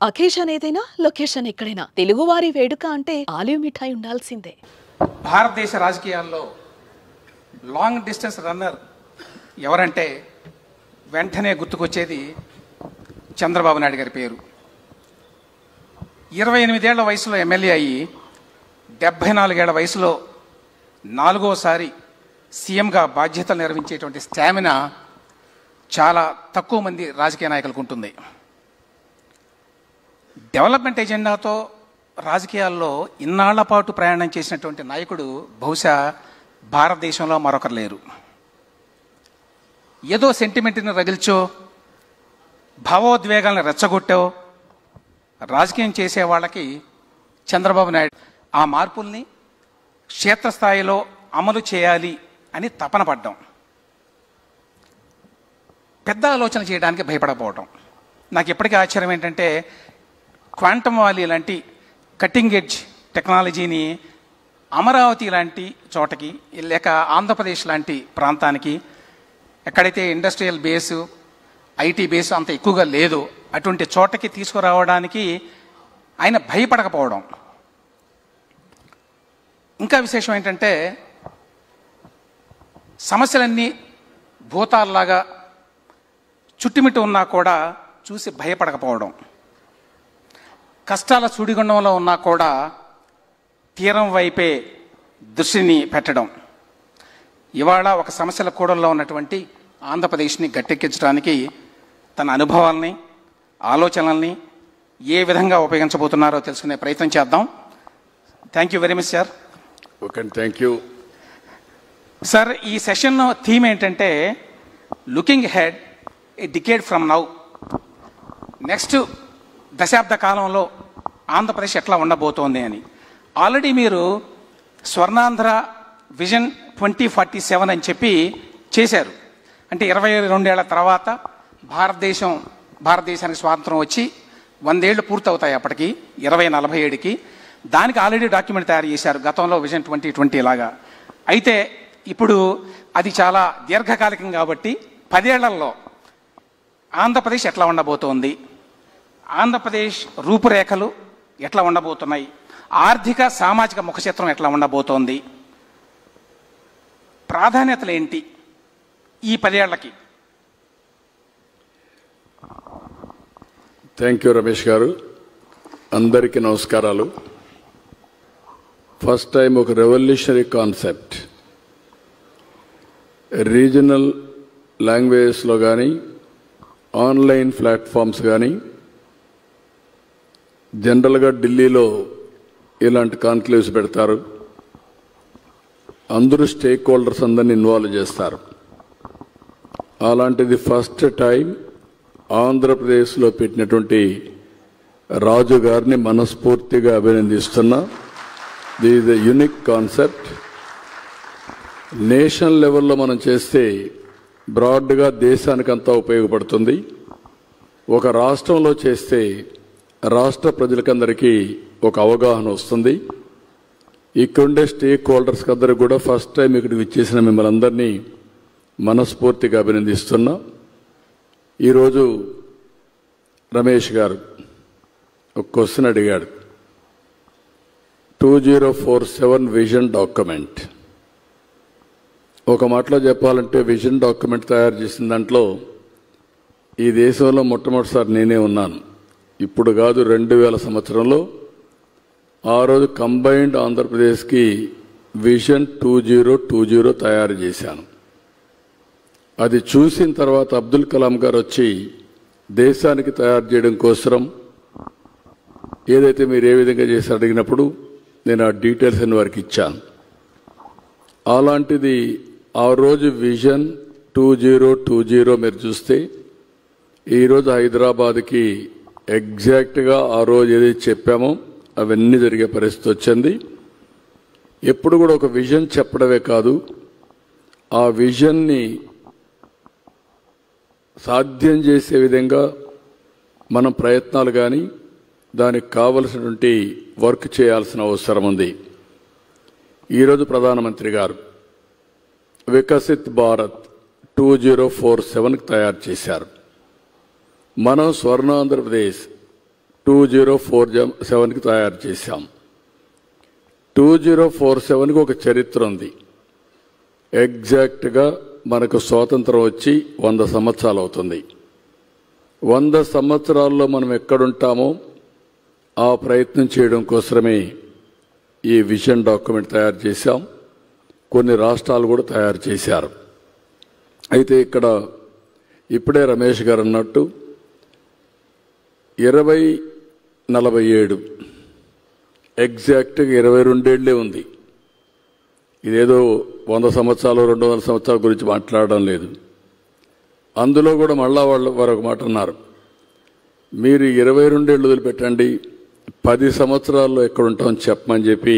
Occasion ఏదైనా location ఎక్కడైనా తెలుగువారి వేడుక అంటే ఆలివ్ మిఠాయి ఉండాల్సిందే. భారతదేశ రాజకీయాల్లో లాంగ్ డిస్టెన్స్ రన్నర్ ఎవరంటే వెంటనే గుర్తుకొచ్చేది చంద్రబాబు నాయుడు గారి పేరు. 28 ఏళ్ల వయసులో ఎమ్మెల్యే అయ్యి 74 ఏళ్ల వయసులో 4వసారి సీఎంగా బాధ్యతలు నిర్వహించేటువంటి స్టామినా చాలా తక్కువ మంది రాజకీయ నాయకులకు ఉంటుంది. డెవలప్మెంట్ ఎజెండాతో రాజకీయాల్లో ఇన్నాళ్ల పాటు ప్రయాణం చేసినటువంటి నాయకుడు బహుశా భారతదేశంలో మరొకరు లేరు. ఏదో సెంటిమెంట్ని రగిల్చో, భావోద్వేగాలను రెచ్చగొట్టో రాజకీయం చేసే వాళ్ళకి చంద్రబాబు నాయుడు ఆ మార్పుల్ని క్షేత్రస్థాయిలో అమలు చేయాలి అని తపన పడ్డం, పెద్ద ఆలోచన చేయడానికి భయపడకపోవడం. నాకు ఎప్పటికీ ఆశ్చర్యం ఏంటంటే క్వాంటమ్ వాలీ లాంటి కట్టింగ్ ఎడ్జ్ టెక్నాలజీని అమరావతి లాంటి చోటకి లేక ఆంధ్రప్రదేశ్ లాంటి ప్రాంతానికి, ఎక్కడైతే ఇండస్ట్రియల్ బేసు ఐటీ బేసు అంత ఎక్కువగా లేదు అటువంటి చోటకి తీసుకురావడానికి ఆయన భయపడకపోవడం. ఇంకా విశేషం ఏంటంటే సమస్యలన్నీ భూతాల్లాగా చుట్టుమిట్టు ఉన్నా కూడా చూసి భయపడకపోవడం, కష్టాల సుడిగుండంలో ఉన్నా కూడా తీరం వైపే దృష్టిని పెట్టడం. ఇవాళ ఒక సమస్యల కూడల్లో ఉన్నటువంటి ఆంధ్రప్రదేశ్ని గట్టెక్కించడానికి తన అనుభవాల్ని ఆలోచనల్ని ఏ విధంగా ఉపయోగించబోతున్నారో తెలుసుకునే ప్రయత్నం చేద్దాం. Thank you very much sir. Okay, thank you sir. ఈ సెషన్లో థీమ్ ఏంటంటే looking head a decade from now. Next దశాబ్ద కాలంలో ఆంధ్రప్రదేశ్ ఎట్లా ఉండబోతోంది అని. ఆల్రెడీ మీరు స్వర్ణాంధ్ర విజన్ 2047 అని చెప్పి చేశారు. అంటే 22 ఏళ్ల తర్వాత భారతదేశానికి స్వాతంత్రం వచ్చి 100 ఏళ్ళు పూర్తవుతాయి అప్పటికి 2047కి. దానికి ఆల్రెడీ డాక్యుమెంట్ తయారు చేశారు గతంలో విజన్ 2020 లాగా. అయితే ఇప్పుడు అది చాలా దీర్ఘకాలికం కాబట్టి 10 ఏళ్లలో ఆంధ్రప్రదేశ్ ఎట్లా ఉండబోతోంది, ఆంధ్రప్రదేశ్ రూపురేఖలు ఎట్లా ఉండబోతున్నాయి, ఆర్థిక సామాజిక ముఖచిత్రం ఎట్లా ఉండబోతోంది, ప్రాధాన్యతలు ఏంటి ఈ 10 ఏళ్లకి? థ్యాంక్ యూ రమేష్ గారు. అందరికీ నమస్కారాలు. ఫస్ట్ టైం ఒక రెవల్యూషనరీ కాన్సెప్ట్ రీజనల్ లాంగ్వేజెస్లో కానీ ఆన్లైన్ ప్లాట్ఫామ్స్ కానీ, జనరల్గా ఢిల్లీలో ఇలాంటి కాన్క్లేవ్స్ పెడతారు, అందరూ స్టేక్ హోల్డర్స్ అందరినీ ఇన్వాల్వ్ చేస్తారు. అలాంటిది ఫస్ట్ టైం ఆంధ్రప్రదేశ్లో పెట్టినటువంటి రాజు గారిని మనస్ఫూర్తిగా అభినందిస్తున్నా. This is a unique concept. National లెవెల్లో మనం చేస్తే బ్రాడ్గా దేశానికంతా ఉపయోగపడుతుంది. ఒక రాష్ట్రంలో చేస్తే రాష్ట్ర ప్రజలకందరికీ ఒక అవగాహన వస్తుంది. ఇక్కడుండే స్టేక్ హోల్డర్స్కి అందరూ కూడా ఫస్ట్ టైం ఇక్కడికి విచ్చేసిన మిమ్మల్ని అందరినీ మనస్ఫూర్తిగా అభినందిస్తున్నా. ఈరోజు రమేష్ గారు ఒక క్వశ్చన్ అడిగాడు. 2047 విజన్ డాక్యుమెంట్. ఒక మాటలో చెప్పాలంటే విజన్ డాక్యుమెంట్ తయారు చేసిన దాంట్లో ఈ దేశంలో మొట్టమొదటిసారి నేనే ఉన్నాను. ఇప్పుడు కాదు, 2000 సంవత్సరంలో ఆ రోజు కంబైన్డ్ ఆంధ్రప్రదేశ్కి విజన్ 2020 తయారు చేశాను. అది చూసిన తర్వాత అబ్దుల్ కలాం గారు వచ్చి దేశానికి తయారు చేయడం కోసం ఏదైతే మీరు ఏ విధంగా చేసి అడిగినప్పుడు నేను ఆ డీటెయిల్స్ అని వారికి ఇచ్చాను. అలాంటిది ఆ రోజు విజన్ 2020 మీరు చూస్తే ఈరోజు హైదరాబాద్కి ఎగ్జాక్ట్గా ఆ రోజు ఏదైతే చెప్పామో అవన్నీ జరిగే పరిస్థితి వచ్చింది. ఎప్పుడు కూడా ఒక విజన్ చెప్పడమే కాదు, ఆ విజన్ని సాధ్యం చేసే విధంగా మనం ప్రయత్నాలు కానీ దానికి కావలసినటువంటి వర్క్ చేయాల్సిన అవసరం ఉంది. ఈరోజు ప్రధానమంత్రి గారు వికసిత్ భారత్ 2047కి తయారు చేశారు. మనం స్వర్ణాంధ్రప్రదేశ్ 2047కి తయారు చేశాం. 2047కి ఒక చరిత్ర ఉంది. ఎగ్జాక్ట్గా మనకు స్వాతంత్రం వచ్చి 100 సంవత్సరాలు అవుతుంది. 100 సంవత్సరాల్లో మనం ఎక్కడుంటామో ఆ ప్రయత్నం చేయడం కోసమే ఈ విజన్ డాక్యుమెంట్ తయారు చేశాం. కొన్ని రాష్ట్రాలు కూడా తయారు చేశారు. అయితే ఇక్కడ ఇప్పుడే రమేష్ గారు అన్నట్టు 2047 ఎగ్జాక్ట్గా 22 ఏళ్లే ఉంది. ఇదేదో 100 సంవత్సరాలు 200 సంవత్సరాల గురించి మాట్లాడడం లేదు. అందులో కూడా మళ్ళా వారు ఒక మాట అన్నారు, మీరు 22 ఏళ్ళు వదిలిపెట్టండి, 10 సంవత్సరాల్లో ఎక్కడుంటామని చెప్పమని చెప్పి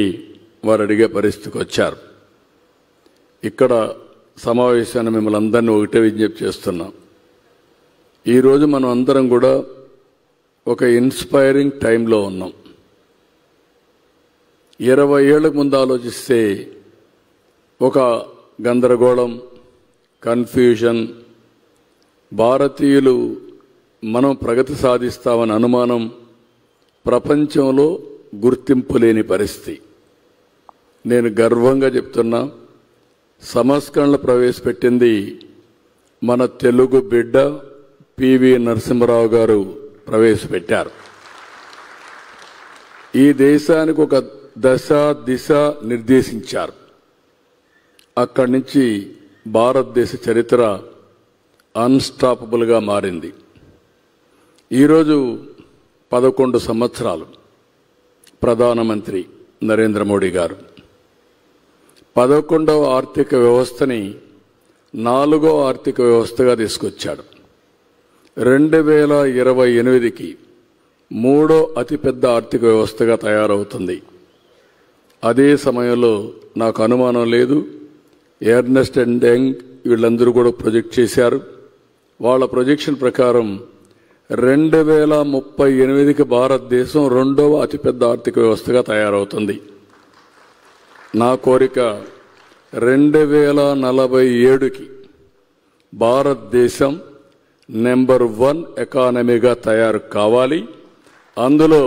వారు అడిగే పరిస్థితికి వచ్చారు. ఇక్కడ సమావేశాన్ని మిమ్మల్ని అందరినీ ఒకటే విజ్ఞప్తి చేస్తున్నాం. ఈరోజు మనం అందరం కూడా ఒక ఇన్స్పైరింగ్ టైంలో ఉన్నాం. 20 ఏళ్లకు ముందు ఆలోచిస్తే ఒక గందరగోళం, కన్ఫ్యూజన్, భారతీయులు మనం ప్రగతి సాధిస్తామని అనుమానం, ప్రపంచంలో గుర్తింపు లేని పరిస్థితి. నేను గర్వంగా చెప్తున్నా, సంస్కరణలు ప్రవేశపెట్టింది మన తెలుగు బిడ్డ పివి నరసింహరావు గారు ప్రవేశపెట్టారు. ఈ దేశానికి ఒక దశ దిశ నిర్దేశించారు. అక్కడి నుంచి భారతదేశ చరిత్ర అన్స్టాపబుల్గా మారింది. ఈరోజు 11 సంవత్సరాలు ప్రధానమంత్రి నరేంద్ర మోడీ గారు 11వ ఆర్థిక వ్యవస్థని 4వ ఆర్థిక వ్యవస్థగా తీసుకొచ్చాడు. 2028కి 3వ అతిపెద్ద ఆర్థిక వ్యవస్థగా తయారవుతుంది. అదే సమయంలో నాకు అనుమానం లేదు, ఎర్నెస్ట్ అండ్ యంగ్ వీళ్ళందరూ కూడా ప్రొజెక్ట్ చేశారు. వాళ్ళ ప్రొజెక్షన్ ప్రకారం 2038కి భారతదేశం 2వ అతిపెద్ద ఆర్థిక వ్యవస్థగా తయారవుతుంది. నా కోరిక 2047కి భారతదేశం నెంబర్ 1 ఎకానమీగా తయారు కావాలి. అందులో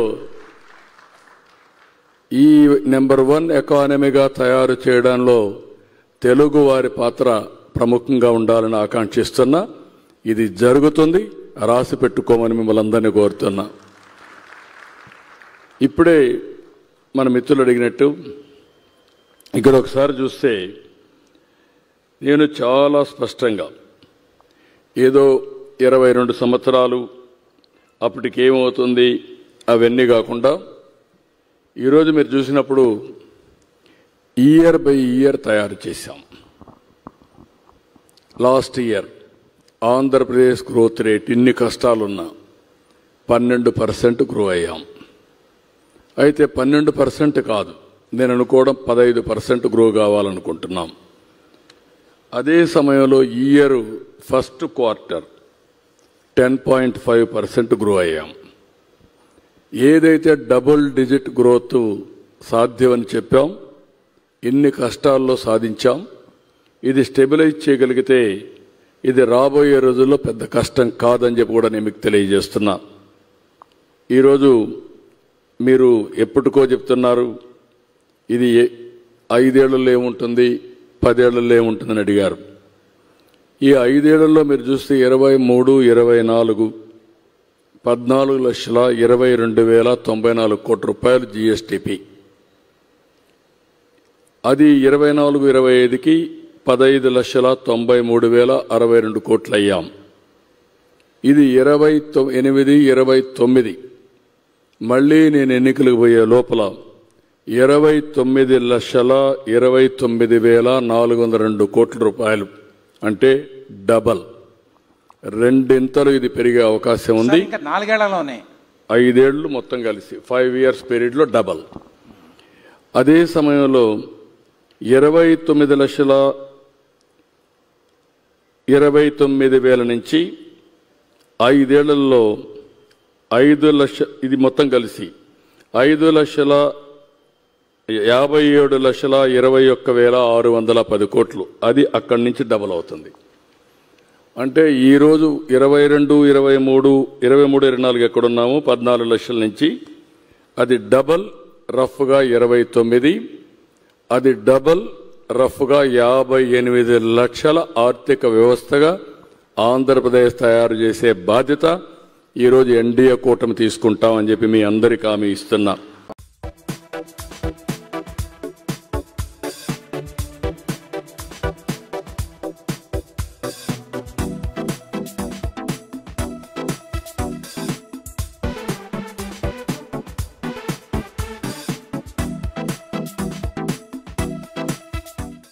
ఈ నెంబర్ 1 ఎకానమీగా తయారు చేయడంలో తెలుగు వారి పాత్ర ప్రముఖంగా ఉండాలని ఆకాంక్షిస్తున్నా. ఇది జరుగుతుంది, రాసి పెట్టుకోమని మిమ్మల్ని అందరినీ కోరుతున్నా. ఇప్పుడే మన మిత్రులు అడిగినట్టు ఇక్కడ ఒకసారి చూస్తే నేను చాలా స్పష్టంగా ఏదో 22 సంవత్సరాలు అప్పటికేమవుతుంది అవన్నీ కాకుండా ఈరోజు మీరు చూసినప్పుడు ఇయర్ బై ఇయర్ తయారు చేశాం. Last year Andhra Pradesh growth rate ఇన్ని కష్టాలున్నా 12% గ్రో అయ్యాం. అయితే 12% కాదు, నేను అనుకోవడం 15% గ్రో కావాలనుకుంటున్నాం. అదే సమయంలో ఈ ఇయర్ ఫస్ట్ క్వార్టర్ 10.5% గ్రో అయ్యాం. ఏదైతే డబుల్ డిజిట్ గ్రోత్ సాధ్యమని చెప్పాం, ఇన్ని కష్టాల్లో సాధించాం. ఇది స్టెబిలైజ్ చేయగలిగితే ఇది రాబోయే రోజుల్లో పెద్ద కష్టం కాదని చెప్పి కూడా నేను మీకు తెలియజేస్తున్నా. ఈరోజు మీరు ఎప్పటికో చెప్తున్నారు ఇది 5 ఏళ్లలో ఏముంటుంది, 10 ఏళ్లలో ఏముంటుందని అడిగారు. ఈ 5 ఏళ్లలో మీరు చూస్తే 23, 24 14,22,094 కోట్ల రూపాయలు జీఎస్టీపీ. అది 24-25కి 15,93,062 కోట్లు అయ్యాం. ఇది 28-29 మళ్ళీ నేను ఎన్నికలకు పోయే లోపల 29,29,402 కోట్ల రూపాయలు, అంటే డబల్, రెండింతలు ఇది పెరిగే అవకాశం ఉంది. 4 ఏళ్లలోనే 5 ఏళ్లు మొత్తం కలిసి 5 ఇయర్స్ పీరియడ్లో డబల్. అదే సమయంలో 29,29,000 నుంచి 5 ఏళ్లలో 5 లక్ష, ఇది మొత్తం కలిసి 5,57,21,610 కోట్లు. అది అక్కడి నుంచి డబల్ అవుతుంది. అంటే ఈరోజు 22, 23, 24 ఎక్కడున్నాము 14 లక్షల నుంచి అది డబల్ రఫ్గా 29, అది డబల్ రఫ్గా 58 లక్షల ఆర్థిక వ్యవస్థగా ఆంధ్రప్రదేశ్ తయారు చేసే బాధ్యత ఈరోజు ఎన్డీఏ కూటమి తీసుకుంటామని చెప్పి మీ అందరికీ హామీ ఇస్తున్నా.